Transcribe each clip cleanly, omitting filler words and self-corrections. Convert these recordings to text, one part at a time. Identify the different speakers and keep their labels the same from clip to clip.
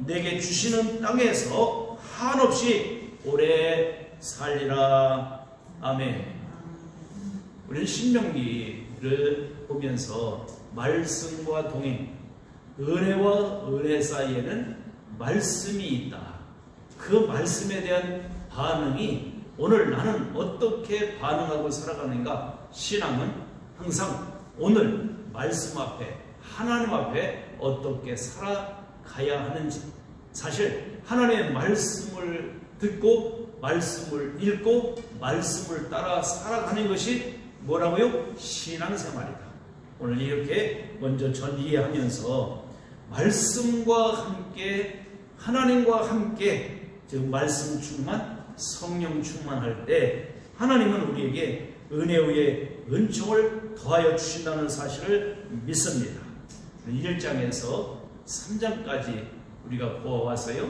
Speaker 1: 내게 주시는 땅에서 한없이 오래 살리라. 아멘. 우리는 신명기를 보면서 말씀과 동행, 은혜와 은혜 사이에는 말씀이 있다. 그 말씀에 대한 반응이 오늘 나는 어떻게 반응하고 살아가는가? 신앙은 항상 오늘 말씀 앞에, 하나님 앞에 어떻게 살아가야 하는지, 사실 하나님의 말씀을 듣고 말씀을 읽고 말씀을 따라 살아가는 것이 뭐라고요? 신앙생활이다. 오늘 이렇게 먼저 전이해하면서 말씀과 함께, 하나님과 함께, 즉 말씀 충만, 성령 충만할 때 하나님은 우리에게 은혜의 은총을 더하여 주신다는 사실을 믿습니다. 1장에서 3장까지 우리가 보아왔어요.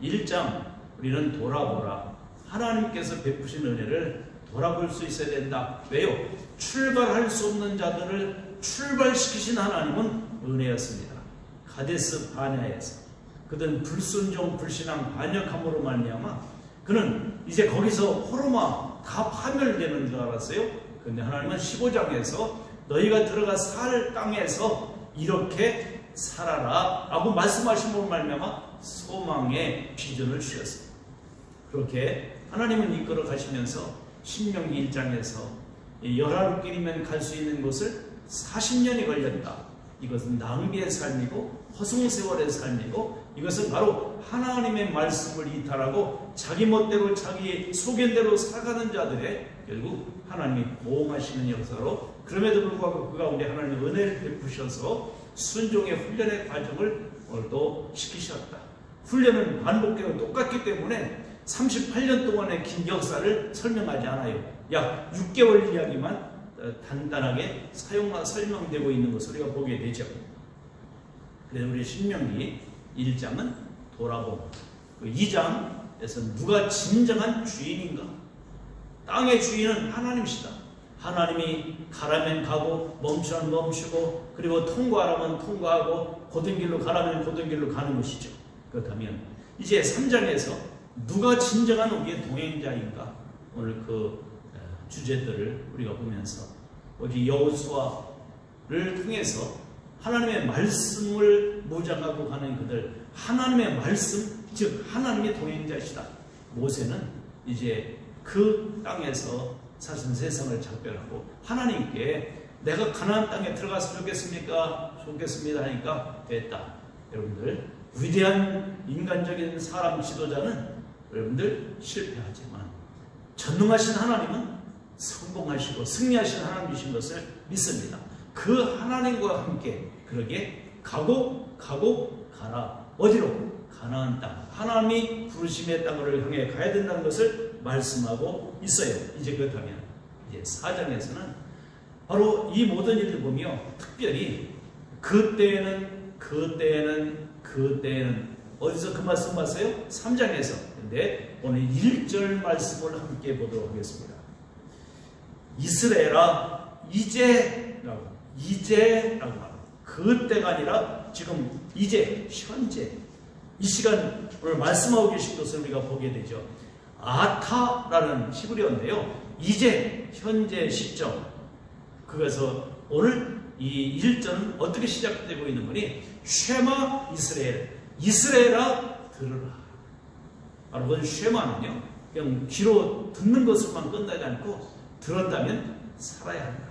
Speaker 1: 1장 우리는 돌아보라. 하나님께서 베푸신 은혜를 돌아볼 수 있어야 된다. 왜요? 출발할 수 없는 자들을 출발시키신 하나님은 은혜였습니다. 가데스 바네아에서 그들은 불순종, 불신앙, 반역함으로 말미암아 그는 이제 거기서 호르마 다 파멸되는 줄 알았어요. 그런데 하나님은 15장에서 너희가 들어가 살 땅에서 이렇게 살아라 라고 말씀하심으로 말미암아 소망의 비전을 주셨습니다. 그렇게 하나님은 이끌어 가시면서 신명기 1장에서 열하루길이면 갈 수 있는 곳을 40년이 걸렸다. 이것은 낭비의 삶이고 허송세월의 삶이고 이것은 바로 하나님의 말씀을 이탈하고 자기 멋대로 자기 소견대로 살아가는 자들의 결국 하나님이 보호하시는 역사로, 그럼에도 불구하고 그 가운데 하나님의 은혜를 베푸셔서 순종의 훈련의 과정을 오늘도 시키셨다. 훈련은 반복되고 똑같기 때문에 38년 동안의 긴 역사를 설명하지 않아요. 약 6개월 이야기만 단단하게 설명되고 있는 것을 우리가 보게 되죠. 그래서 우리 신명기 1장은 돌아봄, 2장에서 누가 진정한 주인인가? 땅의 주인은 하나님이시다. 하나님이 가라면 가고 멈추면 멈추고 그리고 통과하라면 통과하고 고든 길로 가라면 고든 길로 가는 것이죠. 그렇다면 이제 3장에서 누가 진정한 우리의 동행자인가? 오늘 그 주제들을 우리가 보면서 어디 여호수아를 통해서 하나님의 말씀을 무장하고 가는 그들, 하나님의 말씀, 즉 하나님의 동행자이시다. 모세는 이제 그 땅에서 사실 세상을 작별하고 하나님께 내가 가나안 땅에 들어갔으면 좋겠습니다 하니까 됐다. 여러분들, 위대한 인간적인 사람 지도자는 여러분들 실패하지만 전능하신 하나님은 성공하시고 승리하신 하나님이신 것을 믿습니다. 그 하나님과 함께 그러게 가라. 어디로? 가나안 땅. 하나님이 부르심의 땅을 향해 가야 된다는 것을 말씀하고 있어요. 이제 그렇다면 이제 4장에서는 바로 이 모든 일을 보며 특별히 그때는 어디서 그 말씀 봤어요? 3장에서. 근데 오늘 1절 말씀을 함께 보도록 하겠습니다. 이스라엘아 이제라고 그때가 아니라 지금 이제 현재 이 시간 오늘 말씀하고 계신 것을 우리가 보게 되죠. 아타라는 히브리어인데요. 이제 현재 시점. 그래서 오늘 이 1절은 어떻게 시작되고 있는 거니? 쉐마 이스라엘아 들으라. 여러분, 쉐마는요 그냥 귀로 듣는 것으로만 끝나지 않고 들었다면 살아야 한다.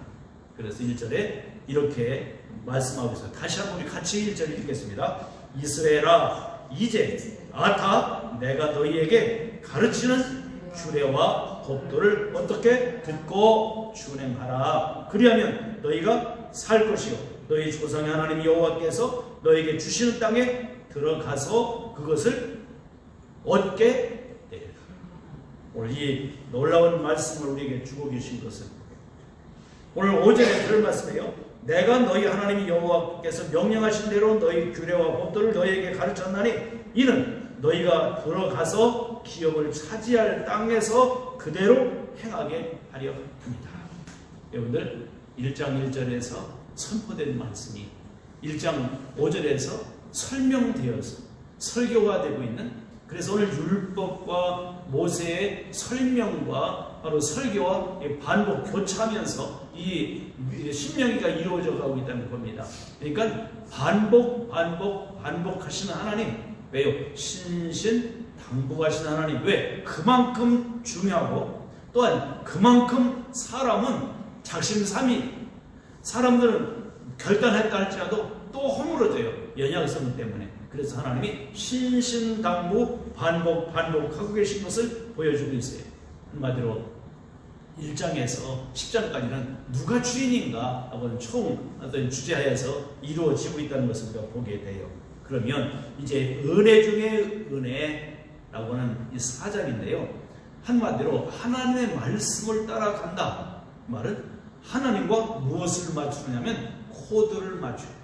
Speaker 1: 그래서 1절에 이렇게 말씀하고 있어요. 다시 한번 우리 같이 1절 읽겠습니다. 이스라엘아 이제 아타 내가 너희에게 가르치는 규례와 법도를 어떻게 듣고 준행하라. 그리하면 너희가 살 것이요 너희 조상의 하나님 여호와께서 너희에게 주시는 땅에 들어가서 그것을 얻게 되리라. 오늘 이 놀라운 말씀을 우리에게 주고 계신 것은 오늘 5절에 그런 말씀이에요. 내가 너희 하나님 여호와께서 명령하신 대로 너희 규례와 법도를 너희에게 가르쳤나니 이는 너희가 들어가서 기업을 차지할 땅에서 그대로 행하게 하려 합니다. 여러분들 1장 1절에서 선포된 말씀이 1장 5절에서 설명되어서 설교가 되고 있는, 그래서 오늘 율법과 모세의 설명과 바로 설교와 반복 교차하면서 이 신명기가 이루어져 가고 있다는 겁니다. 그러니까 반복하시는 하나님. 왜요? 신신당부하시는 하나님. 왜? 그만큼 중요하고 또한 그만큼 사람은 작심삼일, 사람들은 결단했다 할지라도 또 허물어져요. 연약성 때문에. 그래서 하나님이 신신당부 반복하고 계신 것을 보여주고 있어요. 한마디로 1장에서 10장까지는 누가 주인인가 하고는 총 어떤 주제하에서 이루어지고 있다는 것을 우리가 보게 돼요. 그러면 이제 은혜 중에 은혜라고 하는 이 4장인데요. 한마디로 하나님의 말씀을 따라간다. 말은 하나님과 무엇을 맞추느냐면 코드를 맞춰요.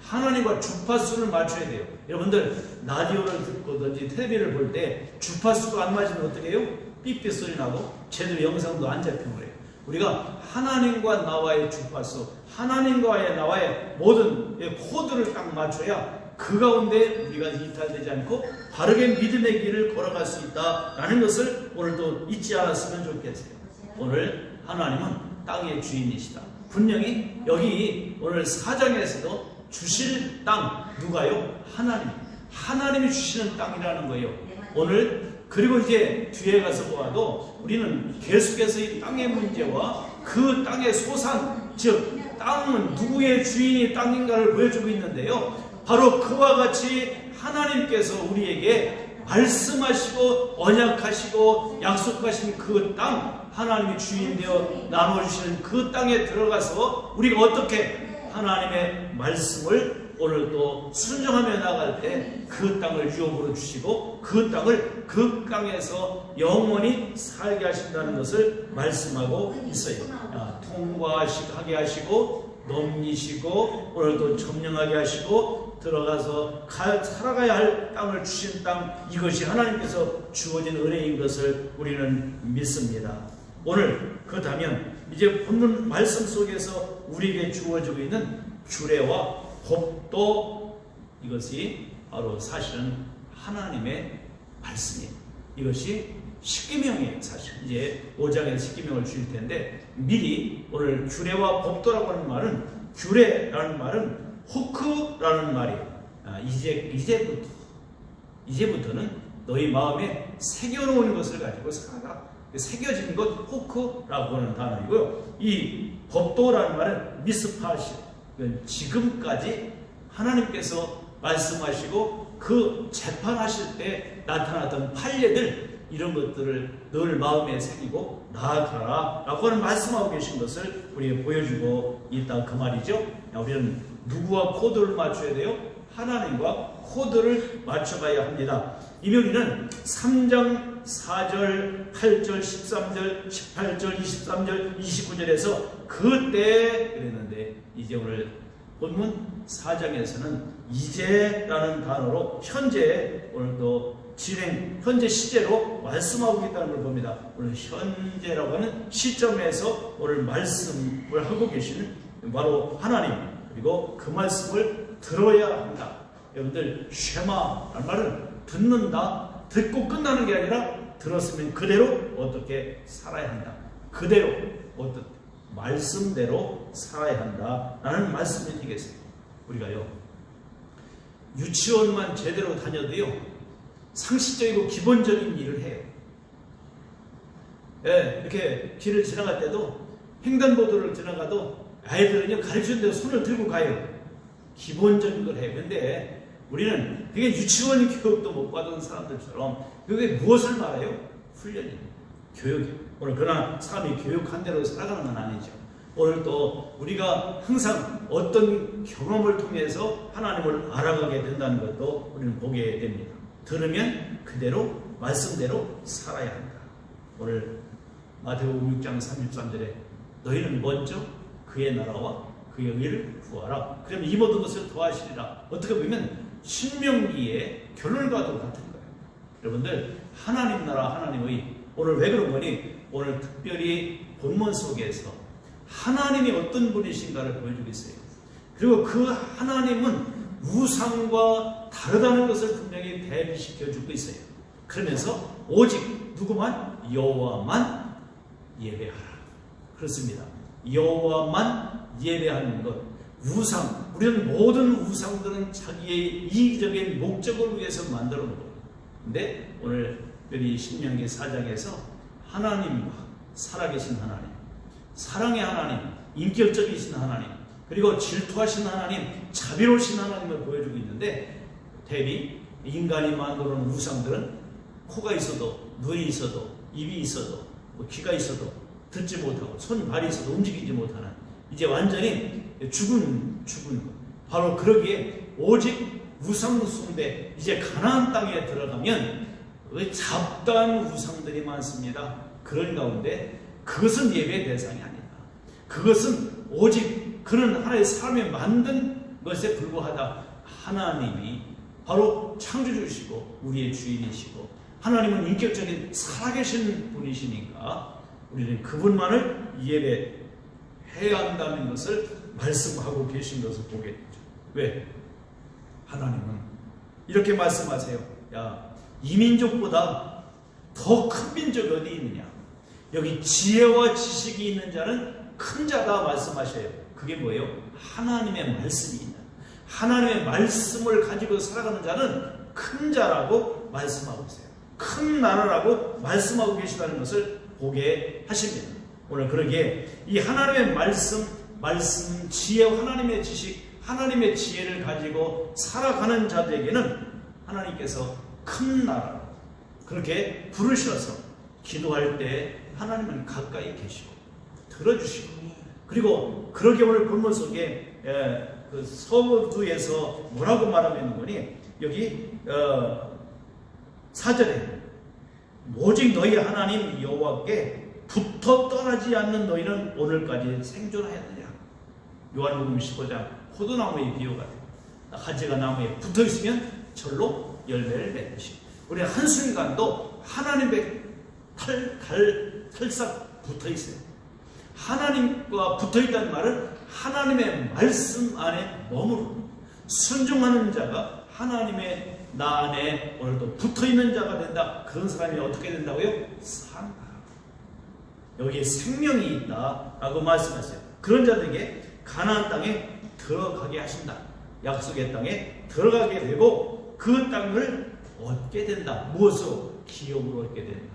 Speaker 1: 하나님과 주파수를 맞춰야 돼요. 여러분들 라디오를 듣고든지 텔레비를 볼 때 주파수가 안 맞으면 어떻게 해요? 삐삐 소리 나고 제대로 영상도 안 잡히는 거예요. 우리가 하나님과 나와의 주파수, 하나님과의 나와의 모든 코드를 딱 맞춰야 그 가운데 우리가 이탈되지 않고 바르게 믿음의 길을 걸어갈 수 있다라는 것을 오늘도 잊지 않았으면 좋겠어요. 오늘 하나님은 땅의 주인이시다. 분명히 여기 오늘 4장에서도 주실 땅 누가요? 하나님이 주시는 땅이라는 거예요. 오늘 그리고 이제 뒤에 가서 보아도 우리는 계속해서 이 땅의 문제와 그 땅의 소산, 즉 땅은 누구의 주인이 땅인가를 보여주고 있는데요. 바로 그와 같이 하나님께서 우리에게 말씀하시고 언약하시고 약속하신 그 땅, 하나님이 주인 되어 나눠주시는 그 땅에 들어가서 우리가 어떻게 하나님의 말씀을 오늘 또 순종하며 나갈 때 그 땅을 유업으로 주시고 그 땅을 그 땅에서 영원히 살게 하신다는 것을 말씀하고 있어요. 통과하게 하시고 넘기시고 오늘도 점령하게 하시고 들어가서 살아가야 할 땅을 주신 땅, 이것이 하나님께서 주어진 은혜인 것을 우리는 믿습니다. 오늘 그렇다면 이제 본문 말씀 속에서 우리에게 주어지고 있는 규례와 법도, 이것이 바로 사실은 하나님의 말씀이에요. 이것이 십계명이에요. 사실 이제 5장에서 십계명을 주실 텐데 미리 오늘 규례와 법도라고 하는 말은, 규례라는 말은 호크라는 말이에요. 이제부터는 너희 마음에 새겨놓은 것을 가지고 살아라. 새겨진 것 호크라고 하는 단어이고요. 이 법도라는 말은 미스파시, 지금까지 하나님께서 말씀하시고 그 재판하실 때 나타났던 판례들, 이런 것들을 늘 마음에 새기고 나아가라 라고 하는 말씀하고 계신 것을 우리에게 보여주고 있다, 그 말이죠. 우리는 누구와 코드를 맞춰야 돼요? 하나님과 코드를 맞춰가야 합니다. 이미 우리는 3장 4절, 8절, 13절, 18절, 23절, 29절에서 그때 그랬는데, 이제 오늘 본문 4장에서는 이제라는 단어로 현재, 오늘도 현재 시제로 말씀하고 있다는 걸 봅니다. 오늘 현재라고 하는 시점에서 오늘 말씀을 하고 계시는 바로 하나님, 그리고 그 말씀을 들어야 한다. 여러분들 쉐마라는 말은 듣는다, 듣고 끝나는 게 아니라 들었으면 그대로 어떻게 살아야 한다. 그대로 어떻게 말씀대로 살아야 한다라는 말씀이 되겠어요. 우리가요, 유치원만 제대로 다녀도요, 상식적이고 기본적인 일을 해요. 이렇게 길을 지나갈 때도, 횡단보도를 지나가도 아이들은요, 가르치는 데 손을 들고 가요. 기본적인 걸 해요. 근데 우리는 그게 유치원 교육도 못 받은 사람들처럼 그게 무엇을 말해요? 훈련이에요. 교육이에요. 오늘 그러나 사람이 교육한 대로 살아가는 건 아니죠. 오늘 또 우리가 항상 어떤 경험을 통해서 하나님을 알아가게 된다는 것도 우리는 보게 됩니다. 들으면 그대로 말씀대로 살아야 한다. 오늘 마태복음 6장 33절에 너희는 먼저 그의 나라와 그의 의를 구하라. 그러면 이 모든 것을 더하시리라. 어떻게 보면 신명기의 결론과도 같은 거예요. 여러분들, 하나님 나라, 하나님의, 오늘 왜 그런 거니? 오늘 특별히 본문 속에서 하나님이 어떤 분이신가를 보여주고 있어요. 그리고 그 하나님은 우상과 다르다는 것을 분명히 대비시켜 주고 있어요. 그러면서 오직 누구만? 여호와만 예배하라. 그렇습니다. 여호와만 예배하는 것. 우상, 우리는 모든 우상들은 자기의 이기적인 목적을 위해서 만들어 놓은 거예요. 근데 오늘 여기 신명기 4장에서 하나님과 살아계신 하나님, 사랑의 하나님, 인격적이신 하나님, 그리고 질투하신 하나님, 자비로우신 하나님을 보여주고 있는데, 대비 인간이 만들어 놓은 우상들은 코가 있어도, 눈이 있어도, 입이 있어도, 귀가 있어도 듣지 못하고, 손, 발이 있어도 움직이지 못하는, 이제 완전히 죽은 것. 바로 그러기에 오직 우상 숭배, 이제 가나안 땅에 들어가면 잡다한 우상들이 많습니다. 그런 가운데 그것은 예배의 대상이 아니다. 그것은 오직 그런 하나의 사람이 만든 것에 불과하다. 하나님이 바로 창조주시고 우리의 주인이시고 하나님은 인격적인 살아계신 분이시니까 우리는 그분만을 예배해야 한다는 것을 말씀하고 계신 것을 보게 되죠. 왜? 하나님은 이렇게 말씀하세요. 야, 이 민족보다 더 큰 민족이 어디 있느냐? 여기 지혜와 지식이 있는 자는 큰 자다 말씀하셔요. 그게 뭐예요? 하나님의 말씀이 있는, 하나님의 말씀을 가지고 살아가는 자는 큰 자라고 말씀하고 있어요. 큰 나라라고 말씀하고 계시다는 것을 보게 하십니다. 오늘 그러기에 이 하나님의 말씀, 지혜, 하나님의 지식, 하나님의 지혜를 가지고 살아가는 자들에게는 하나님께서 큰 나라 그렇게 부르셔서 기도할 때 하나님은 가까이 계시고 들어주시고, 그리고 그러게 오늘 본문 속에 그 서두에서 뭐라고 말하고 있는 거니? 여기 4절에 오직 너희 하나님 여호와께 붙어 떠나지 않는 너희는 오늘까지 생존하였느냐. 요한복음 15장 포도나무의 비유가 돼요. 가지가 나무에 붙어 있으면 절로 열매를 맺듯이 우리 한순간도 하나님의 탈싹 붙어 있어요. 하나님과 붙어 있다는 말은 하나님의 말씀 안에 머무르는, 순종하는 자가 하나님의 나 안에 오늘도 붙어 있는 자가 된다. 그런 사람이 어떻게 된다고요? 산다. 여기에 생명이 있다라고 말씀하세요. 그런 자들에게 가나안 땅에 들어가게 하신다. 약속의 땅에 들어가게 되고 그 땅을 얻게 된다. 무엇으로? 기업으로 얻게 된다.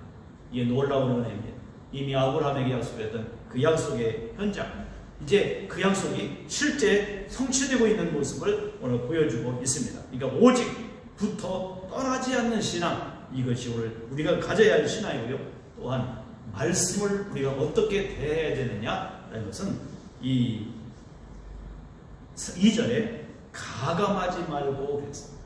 Speaker 1: 이게 놀라운 은혜입니다. 이미 아브라함에게 약속했던 그 약속의 현장, 이제 그 약속이 실제 성취되고 있는 모습을 오늘 보여주고 있습니다. 그러니까 오직 붙어 떠나지 않는 신앙, 이것이 오늘 우리가 가져야 할 신앙이고요. 또한 말씀을 우리가 어떻게 대해야 되느냐라는 것은 이 2절에 가감하지 말고 그랬습니다.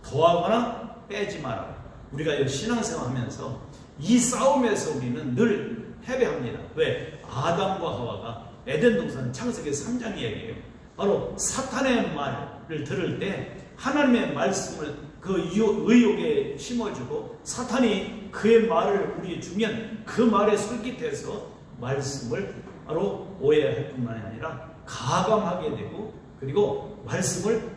Speaker 1: 더하거나 빼지 마라. 우리가 신앙생활 하면서 이 싸움에서 우리는 늘 패배합니다. 왜? 아담과 하와가 에덴 동산 창세기 3장 이야기예요. 바로 사탄의 말을 들을 때 하나님의 말씀을 그 의욕에 심어주고 사탄이 그의 말을 우리에 주면 그 말에 솔깃해서 말씀을 바로 오해할 뿐만이 아니라 가감하게 되고, 그리고 말씀을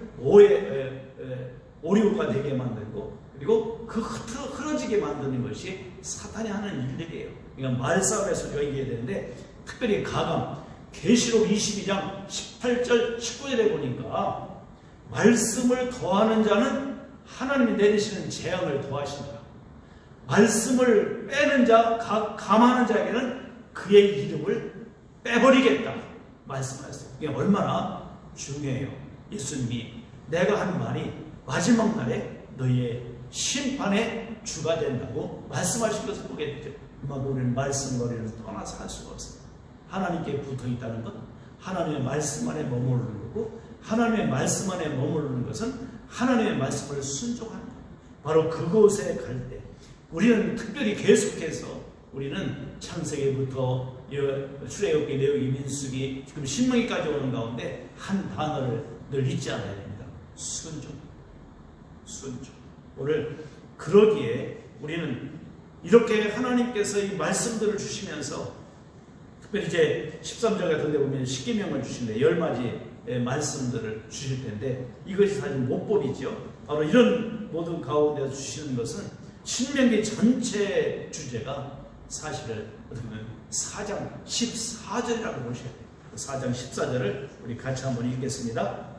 Speaker 1: 오류가 되게 만들고, 그리고 그 흐트러지게 만드는 것이 사탄이 하는 일들이에요. 그러니까 말싸움에서 이기게 되는데, 특별히 가감, 계시록 22장 18절 19절에 보니까 말씀을 더하는 자는 하나님이 내리시는 재앙을 더하신다. 말씀을 빼는 자, 감하는 자에게는 그의 이름을 빼버리겠다 말씀하셨어요. 이게 얼마나 중요해요. 예수님이 내가 한 말이 마지막 날에 너희의 심판의 주가 된다고 말씀하신 것을 보게 되죠. 우리는 말씀거리를 떠나서 할 수가 없습니다. 하나님께 붙어 있다는 것, 하나님의 말씀 안에 머무르는 거고, 하나님의 말씀 안에 머무르는 것은 하나님의 말씀을 순종하는 것. 바로 그곳에 갈 때 우리는 특별히 계속해서 우리는 창세기부터 출애굽기, 레위기, 민수기, 지금 신명기까지 오는 가운데 한 단어를 늘 잊지 않아야 됩니다. 순종. 오늘 그러기에 우리는 이렇게 하나님께서 이 말씀들을 주시면서 특별히 이제 13절 같은 데 보면 십계명을 주시는데 10가지 말씀들을 주실 텐데 이것이 사실 모법이죠. 바로 이런 모든 가운데 주시는 것은 신명기 전체 주제가 사실을 어떻게 보면 4장 14절이라고 보셔야 돼요. 4장 14절을 우리 같이 한번 읽겠습니다.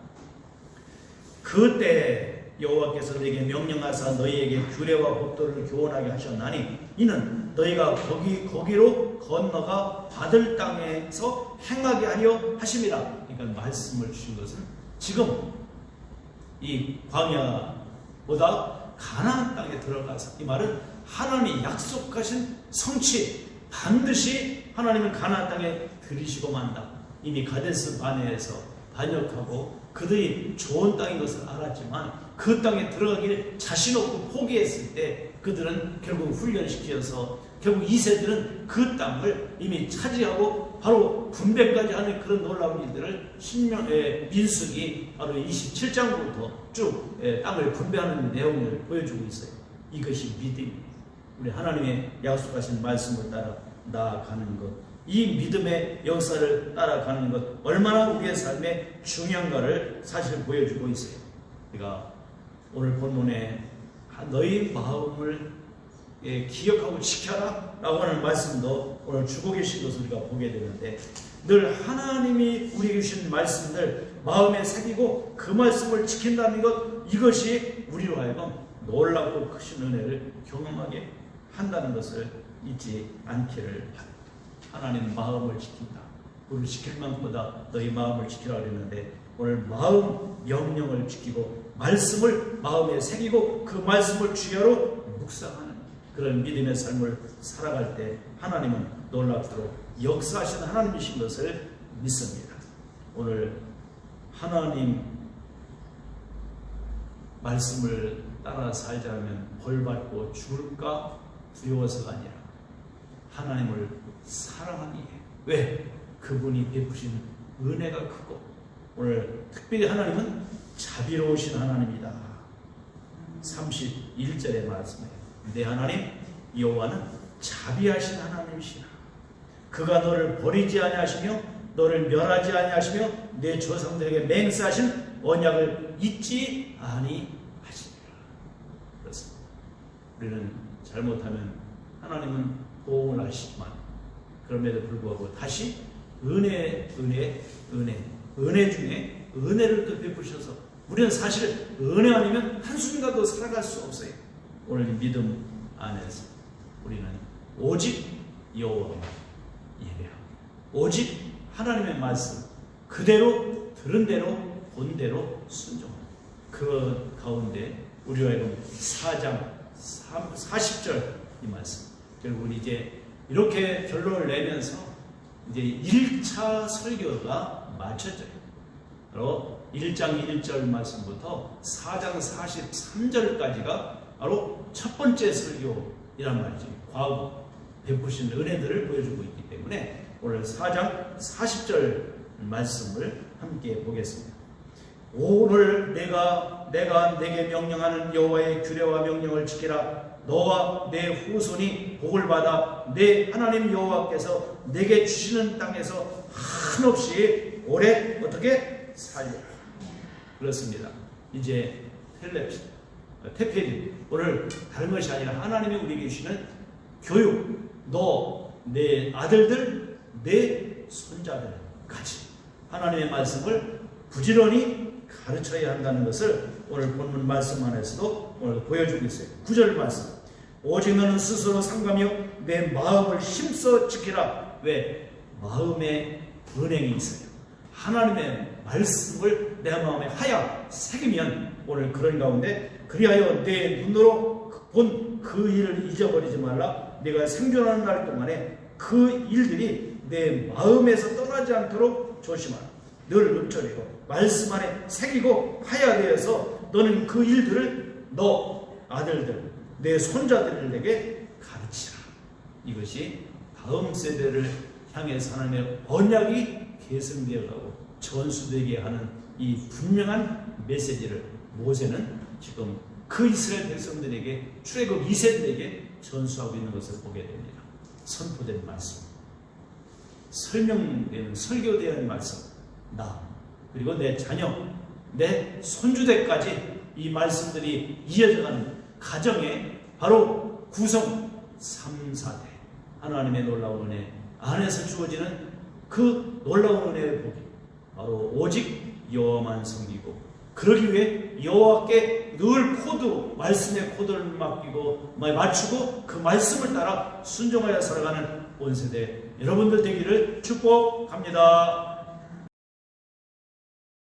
Speaker 1: 그때 여호와께서 너에게 명령하사 너희에게 규례와 법도를 교훈하게 하셨나니 이는 너희가 거기로 건너가 받을 땅에서 행하게 하려 하심이라. 그러니까 말씀을 주신 것은 지금 이 광야보다 가나안 땅에 들어가서, 이 말은 하나님이 약속하신 성취, 반드시 하나님은 가나안 땅에 들이시고 만다. 이미 가데스 바네에서 반역하고 그들이 좋은 땅인 것을 알았지만 그 땅에 들어가기를 자신 없고 포기했을 때 그들은 결국 훈련시켜서 결국 이세들은 그 땅을 이미 차지하고 바로 분배까지 하는 그런 놀라운 일들을 민수기 바로 27장부터 쭉 땅을 분배하는 내용을 보여주고 있어요. 이것이 믿음입니다. 우리 하나님의 약속하신 말씀을 따라 나아가는 것, 이 믿음의 역사를 따라가는 것, 얼마나 우리의 삶에 중요한가를 사실 보여주고 있어요. 우리가 오늘 본문에 너희 마음을 기억하고 지켜라 라고 하는 말씀도 오늘 주고 계신 것을 우리가 보게 되는데, 늘 하나님이 우리에게 주신 말씀들 마음에 새기고 그 말씀을 지킨다는 것, 이것이 우리로 하여금 놀랍고 크신 은혜를 경험하게 한다는 것을 잊지 않기를 바랍니다. 하나님 마음을 지킨다. 우리를 지킬 만큼보다 너희 마음을 지키라 그랬는데, 오늘 마음 영령을 지키고 말씀을 마음에 새기고 그 말씀을 주야로 묵상하는 그런 믿음의 삶을 살아갈 때 하나님은 놀랍도록 역사하시는 하나님이신 것을 믿습니다. 오늘 하나님 말씀을 따라 살자면 벌받고 죽을까 두려워서가 아니라 하나님을 사랑하기에, 왜? 그분이 베푸신 은혜가 크고, 오늘 특별히 하나님은 자비로우신 하나님이다. 31절의 말씀이에요. 내 하나님 여호와는 자비하신 하나님이시라. 그가 너를 버리지 아니하시며 너를 멸하지 아니하시며 내 조상들에게 맹세하신 언약을 잊지 아니하시리라. 그렇습니다. 우리는 잘못하면 하나님은 보응을 하시지만 그럼에도 불구하고 다시 은혜 중에 은혜를 또 베푸셔서 우리는 사실 은혜 아니면 한순간도 살아갈 수 없어요. 오늘 믿음 안에서 우리는 오직 여호와만 예배하고 오직 하나님의 말씀 그대로 들은 대로 본 대로 순종하는 그 가운데 우리와 하여금 4장 40절 이 말씀, 결국은 이제 이렇게 결론을 내면서 이제 1차 설교가 마쳐져요. 바로 1장 1절 말씀부터 4장 43절까지가 바로 첫 번째 설교이란 말이죠. 과거 베푸신 은혜들을 보여주고 있기 때문에 오늘 4장 40절 말씀을 함께 보겠습니다. 오늘 내가 내게 명령하는 여호와의 규례와 명령을 지키라. 너와 내 후손이 복을 받아 내 하나님 여호와께서 내게 주시는 땅에서 한없이 오래 어떻게 살리라. 그렇습니다. 이제 테페리 오늘 다른 것이 아니라 하나님이 우리에게 주시는 교육, 너, 내 아들들, 내 손자들까지 하나님의 말씀을 부지런히 가르쳐야 한다는 것을 오늘 본문 말씀 안에서도 오늘 보여주고 있어요. 9절 말씀. 오직 너는 스스로 삼가며 내 마음을 힘써 지키라. 왜? 마음에 은행이 있어요. 하나님의 말씀을 내 마음에 하야 새기면 오늘 그런 가운데 그리하여 내 눈으로 본 그 일을 잊어버리지 말라. 내가 생존하는 날 동안에 그 일들이 내 마음에서 떠나지 않도록 조심하라. 늘 읊조리고 말씀 안에 새기고 하야 되어서 너는 그 일들을 너 아들들 내 손자들에게 가르치라. 이것이 다음 세대를 향해서 하나님의 언약이 계승되어 가고 전수되게 하는 이 분명한 메시지를 모세는 지금 그 이스라엘 백성들에게 출애굽 2세들에게 전수하고 있는 것을 보게 됩니다. 선포된 말씀, 설명되는 설교되는 말씀, 나 그리고 내 자녀, 내 손주대까지 이 말씀들이 이어져가는 가정에 바로 구성 3, 4대 하나님의 놀라운 은혜 안에서 주어지는 그 놀라운 은혜의 복이 바로 오직 여호와만 섬기고 그러기 위해 여호와께 늘 코드로 말씀의 코드를 맞추고 그 말씀을 따라 순종하여 살아가는 온 세대 여러분들 되기를 축복합니다.